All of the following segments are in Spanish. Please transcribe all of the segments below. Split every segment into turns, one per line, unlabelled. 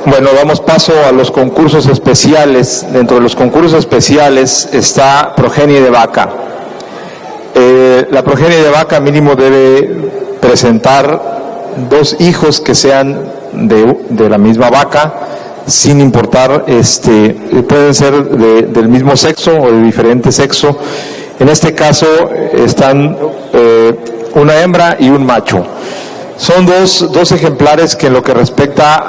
Bueno, damos paso a los concursos especiales. Dentro de los concursos especiales está progenie de vaca. La progenie de vaca mínimo debe presentar 2 hijos que sean de la misma vaca, sin importar, pueden ser del mismo sexo o de diferente sexo. En este caso están una hembra y un macho. Son dos ejemplares que en lo que respecta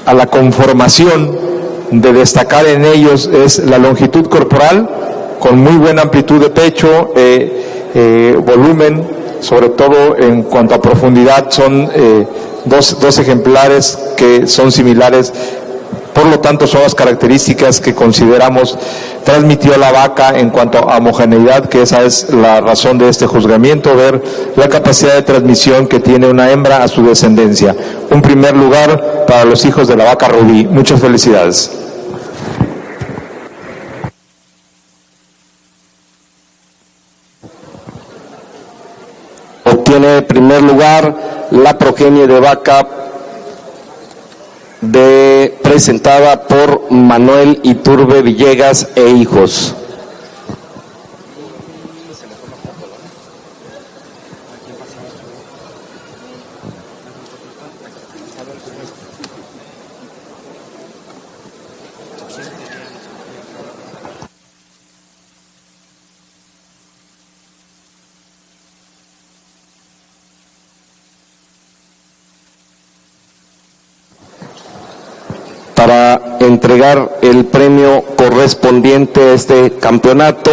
a la conformación, de destacar en ellos es la longitud corporal, con muy buena amplitud de pecho, volumen, sobre todo en cuanto a profundidad. Son dos ejemplares que son similares. Por lo tanto, son las características que consideramos transmitió la vaca en cuanto a homogeneidad, que esa es la razón de este juzgamiento, ver la capacidad de transmisión que tiene una hembra a su descendencia. Un primer lugar para los hijos de la vaca rubí. Muchas felicidades.
Obtiene primer lugar la progenie de vaca presentada por Manuel Iturbe Villegas e hijos. Para entregar el premio correspondiente a este campeonato,